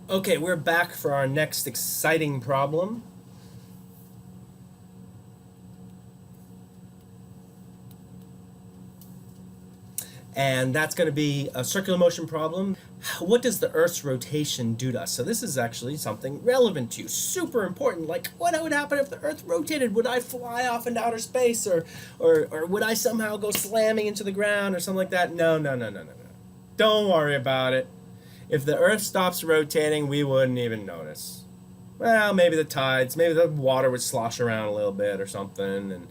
Okay, we're back for our next exciting problem. And that's going to be a circular motion problem. What does the Earth's rotation do to us? So this is actually something relevant to you, super important. Like, what would happen if the Earth rotated? Would I fly off into outer space, or would I somehow go slamming into the ground, or something like that? No, no, no, no, no, no. Don't worry about it. If the Earth stops rotating, we wouldn't even notice. Well, maybe the tides, maybe the water would slosh around a little bit or something, and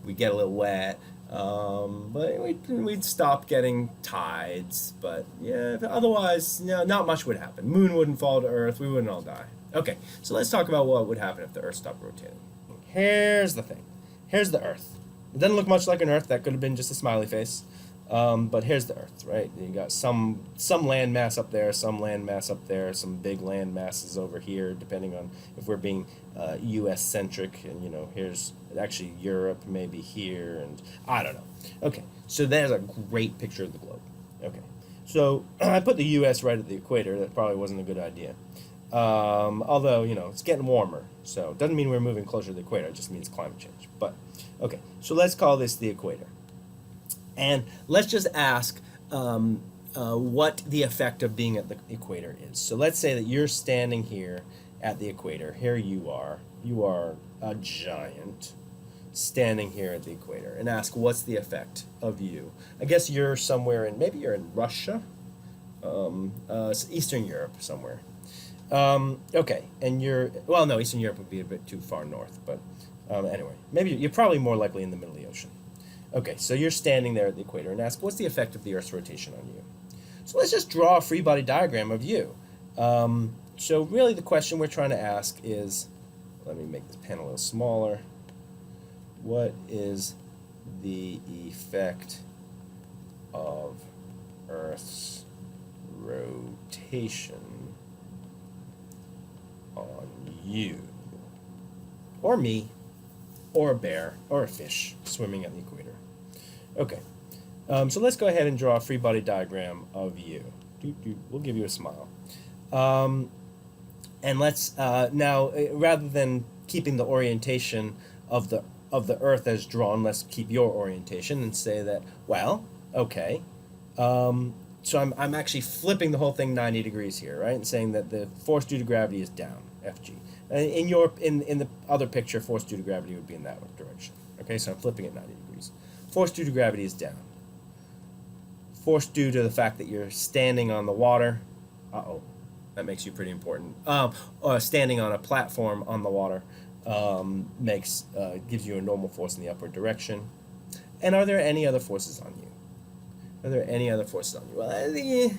we get a little wet. But we'd stop getting tides. But yeah, otherwise, not much would happen. Moon wouldn't fall to Earth. We wouldn't all die. Okay, so let's talk about what would happen if the Earth stopped rotating. Here's the thing. Here's the Earth. It doesn't look much like an Earth. That could have been just a smiley face. But here's the Earth, right? You got some land mass up there, some land mass up there, some big land masses over here, depending on if we're being U.S. centric, and here's actually Europe, maybe here, and I don't know. Okay, so there's a great picture of the globe. Okay, so I put the U.S. right at the equator. That probably wasn't a good idea. Although it's getting warmer, so it doesn't mean we're moving closer to the equator. It just means climate change. But okay, so let's call this the equator. And let's just ask what the effect of being at the equator is. So let's say that you're standing here at the equator. Here you are. You are a giant standing here at the equator. And ask, what's the effect of you? I guess you're somewhere maybe you're in Russia, Eastern Europe somewhere. Okay, and well, no, Eastern Europe would be a bit too far north. But anyway, maybe you're probably more likely in the middle of the ocean. Okay, so you're standing there at the equator and ask, what's the effect of the Earth's rotation on you? So let's just draw a free body diagram of you. So really the question we're trying to ask is, let me make this pen a little smaller. What is the effect of Earth's rotation on you? Or me, or a bear, or a fish swimming at the equator. Okay, so let's go ahead and draw a free body diagram of you. We'll give you a smile. And let's now, rather than keeping the orientation of the Earth as drawn, let's keep your orientation and say that, well, okay. So I'm actually flipping the whole thing 90 degrees here, right? And saying that the force due to gravity is down, Fg. In the other picture, force due to gravity would be in that direction. Okay, so I'm flipping it 90 degrees. Force due to gravity is down. Force due to the fact that you're standing on the water. That makes you pretty important. Standing on a platform on the water gives you a normal force in the upward direction. And are there any other forces on you? Are there any other forces on you? Well,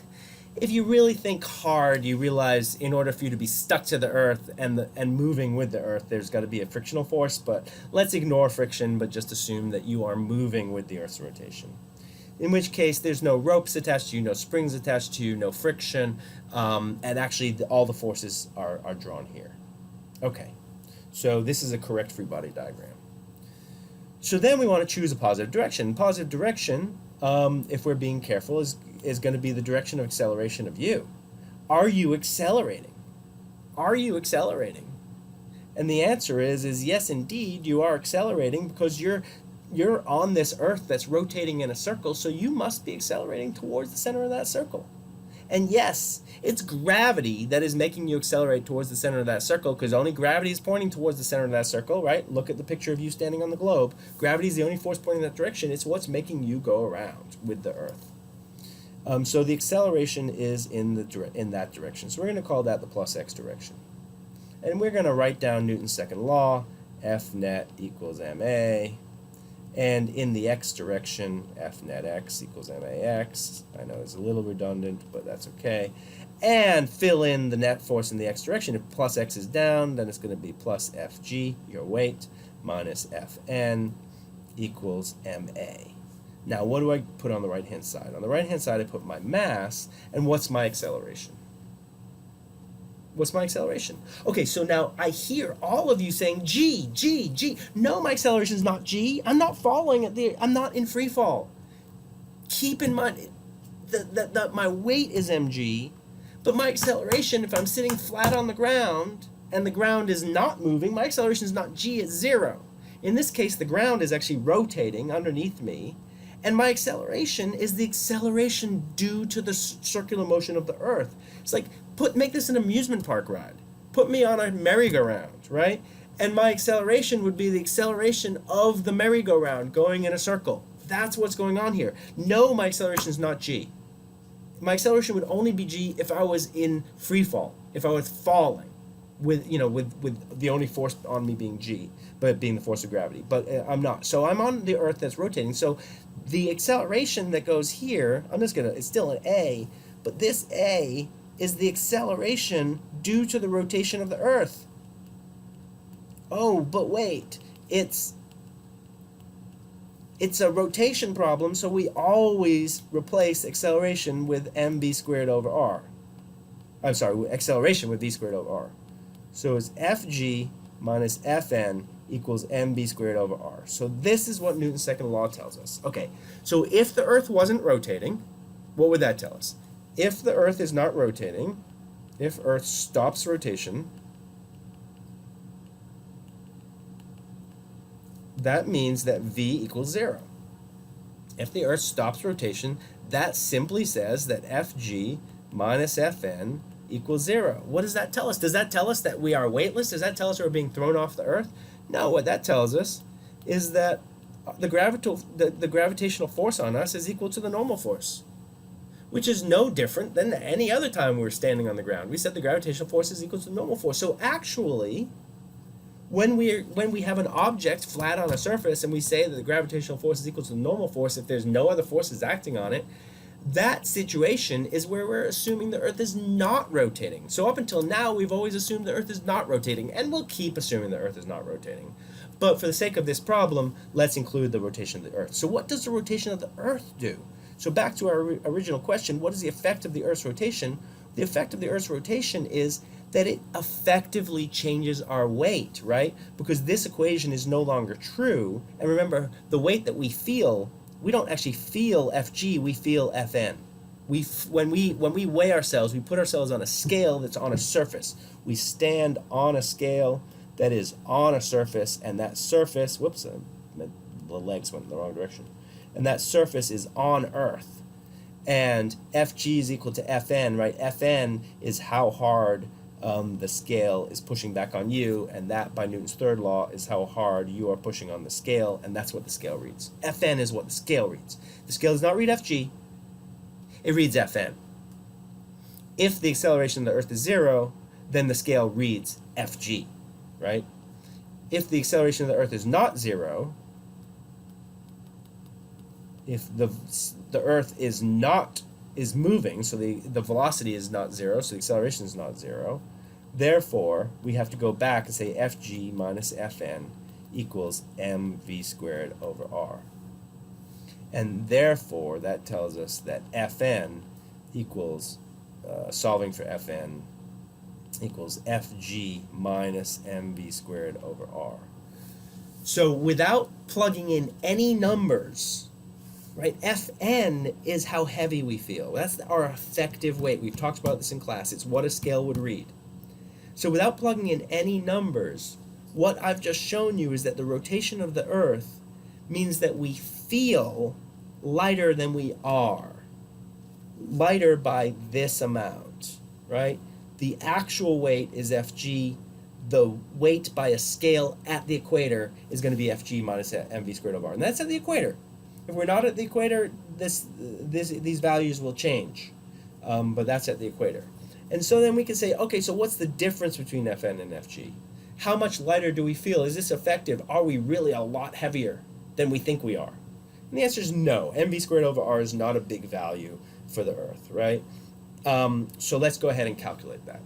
if you really think hard, you realize in order for you to be stuck to the Earth and moving with the Earth, there's got to be a frictional force. But let's ignore friction, but just assume that you are moving with the Earth's rotation. In which case, there's no ropes attached to you, no springs attached to you, no friction, and actually all the forces are drawn here. Okay, so this is a correct free body diagram. So then we want to choose a positive direction. Positive direction, if we're being careful, is going to be the direction of acceleration of you. Are you accelerating? Are you accelerating? And the answer is yes, indeed, you are accelerating, because you're on this Earth that's rotating in a circle, so you must be accelerating towards the center of that circle. And yes, it's gravity that is making you accelerate towards the center of that circle, because only gravity is pointing towards the center of that circle, right? Look at the picture of you standing on the globe. Gravity is the only force pointing in that direction. It's what's making you go around with the Earth. So the acceleration is in that direction. So we're going to call that the plus x direction. And we're going to write down Newton's second law, F net equals ma. And in the x direction, F net x equals max. I know it's a little redundant, but that's okay. And fill in the net force in the x direction. If plus x is down, then it's going to be plus Fg, your weight, minus Fn equals ma. Now, what do I put on the right-hand side? On the right-hand side, I put my mass, and what's my acceleration? What's my acceleration? Okay, so now I hear all of you saying g, g, g. No, my acceleration is not g. I'm not falling I'm not in free fall. Keep in mind that my weight is mg, But my acceleration, if I'm sitting flat on the ground and the ground is not moving, my acceleration is not g, it's 0. In this case, the ground is actually rotating underneath me, and my acceleration is the acceleration due to the circular motion of the Earth. It's like, make this an amusement park ride. Put me on a merry-go-round, right? And my acceleration would be the acceleration of the merry-go-round going in a circle. That's what's going on here. No, my acceleration is not g. My acceleration would only be g if I was in free fall, if I was falling, with the only force on me being g, but being the force of gravity. But I'm not. So I'm on the Earth that's rotating. So the acceleration that goes here, it's still an a, but this a is the acceleration due to the rotation of the Earth. Oh, but wait, it's a rotation problem, so we always replace acceleration with mv squared over r. I'm sorry, acceleration with v squared over r. So it's fg minus fn equals mv squared over r. So this is what Newton's second law tells us. Okay, so if the Earth wasn't rotating, what would that tell us? If the Earth is not rotating, if Earth stops rotation, that means that v equals 0. If the Earth stops rotation, that simply says that fg minus fn equals 0. What does that tell us? Does that tell us that we are weightless? Does that tell us we're being thrown off the Earth? No, what that tells us is that the gravitational force on us is equal to the normal force, which is no different than any other time we were standing on the ground. We said the gravitational force is equal to the normal force. So actually, when we have an object flat on a surface and we say that the gravitational force is equal to the normal force if there's no other forces acting on it, that situation is where we're assuming the Earth is not rotating. So up until now, we've always assumed the Earth is not rotating, and we'll keep assuming the Earth is not rotating. But for the sake of this problem, let's include the rotation of the Earth. So what does the rotation of the Earth do? So back to our original question, what is the effect of the Earth's rotation? The effect of the Earth's rotation is that it effectively changes our weight, right? Because this equation is no longer true. And remember, the weight that we feel, we don't actually feel Fg, we feel Fn. When we weigh ourselves, we put ourselves on a scale that's on a surface. We stand on a scale that is on a surface, and that surface, the legs went in the wrong direction. And that surface is on Earth. And Fg is equal to Fn, right? Fn is how hard the scale is pushing back on you, and that, by Newton's third law, is how hard you are pushing on the scale, and that's what the scale reads. Fn is what the scale reads. The scale does not read Fg, it reads Fn. If the acceleration of the Earth is 0, then the scale reads Fg, right? If the acceleration of the Earth is not 0, if the Earth is moving, so the velocity is not 0, so the acceleration is not 0. Therefore, we have to go back and say Fg minus Fn equals mv squared over r. And therefore, that tells us that Fn equals, solving for Fn, equals Fg minus mv squared over r. So without plugging in any numbers, right? Fn is how heavy we feel. That's our effective weight. We've talked about this in class. It's what a scale would read. So without plugging in any numbers, what I've just shown you is that the rotation of the Earth means that we feel lighter than we are. Lighter by this amount, right? The actual weight is Fg. The weight by a scale at the equator is going to be Fg minus mv squared over r. And that's at the equator. If we're not at the equator, these values will change, but that's at the equator. And so then we can say, okay, so what's the difference between Fn and Fg? How much lighter do we feel? Is this effective? Are we really a lot heavier than we think we are? And the answer is no. mv squared over r is not a big value for the Earth, right? So let's go ahead and calculate that.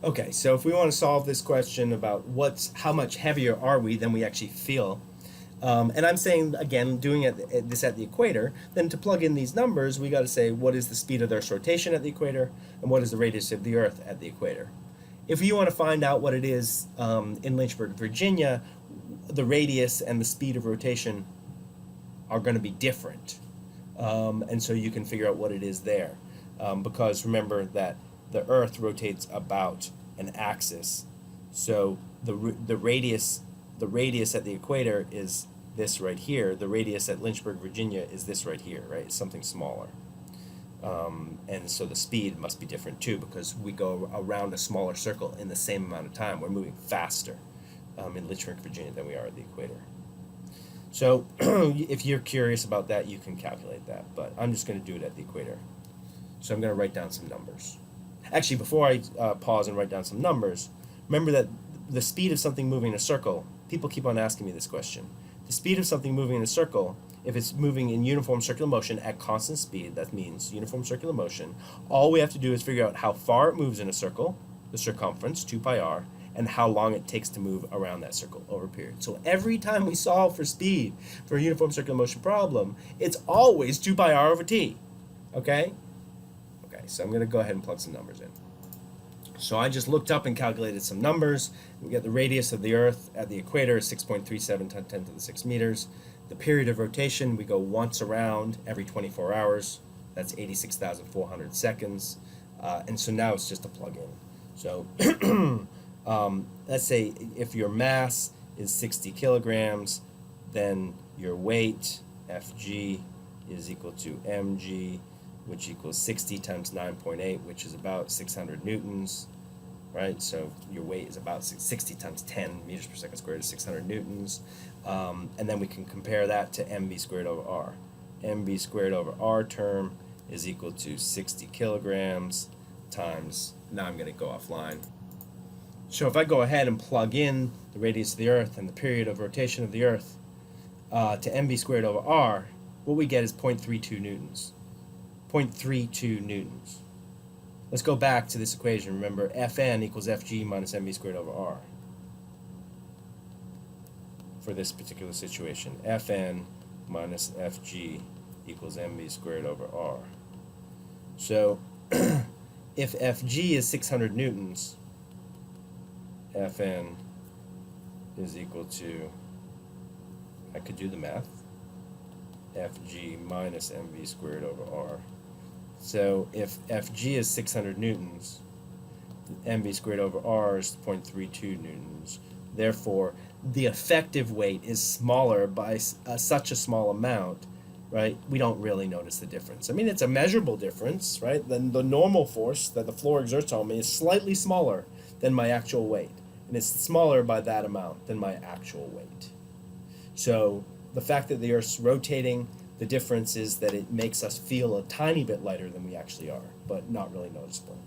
Okay, so if we want to solve this question about how much heavier are we than we actually feel, and I'm saying, again, doing this at the equator, then to plug in these numbers, we got to say what is the speed of the Earth's rotation at the equator, and what is the radius of the Earth at the equator. If you want to find out what it is in Lynchburg, Virginia, the radius and the speed of rotation are going to be different. And so you can figure out what it is there. Because remember that the Earth rotates about an axis. So the radius at the equator is this right here. The radius at Lynchburg, Virginia is this right here, right? It's something smaller. And so the speed must be different too, because we go around a smaller circle in the same amount of time. We're moving faster in Lynchburg, Virginia than we are at the equator. So if you're curious about that, you can calculate that, but I'm just going to do it at the equator. So I'm going to write down some numbers. Actually, before I pause and write down some numbers, remember that the speed of something moving in a circle, people keep on asking me this question. The speed of something moving in a circle, if it's moving in uniform circular motion at constant speed, that means uniform circular motion, all we have to do is figure out how far it moves in a circle, the circumference, 2 pi r, and how long it takes to move around that circle over a period. So every time we solve for speed for a uniform circular motion problem, it's always 2 pi r over t. Okay? Okay, so I'm going to go ahead and plug some numbers in. So I just looked up and calculated some numbers. We get the radius of the Earth at the equator is 6.37 × 10 to the 6 meters. The period of rotation, we go once around every 24 hours. That's 86,400 seconds. And so now it's just a plug in. So let's say if your mass is 60 kilograms, then your weight, Fg, is equal to mg, which equals 60 times 9.8, which is about 600 newtons, right? So your weight is about 60 times 10 meters per second squared is 600 newtons. And then we can compare that to mv squared over r. mv squared over r term is equal to 60 kilograms times, now I'm going to go offline. So if I go ahead and plug in the radius of the Earth and the period of rotation of the Earth to mv squared over r, what we get is 0.32 newtons. 0.32 newtons. Let's go back to this equation. Remember, Fn equals Fg minus mv squared over r. For this particular situation, Fn minus Fg equals mv squared over r. So if Fg is 600 newtons, Fn is equal to, I could do the math, Fg minus mv squared over r. So if Fg is 600 newtons, mv squared over r is 0.32 newtons. Therefore, the effective weight is smaller by such a small amount, right? We don't really notice the difference. I mean, it's a measurable difference, right? Then the normal force that the floor exerts on me is slightly smaller than my actual weight. And it's smaller by that amount than my actual weight. So the fact that the Earth's rotating, the difference is that it makes us feel a tiny bit lighter than we actually are, but not really noticeable.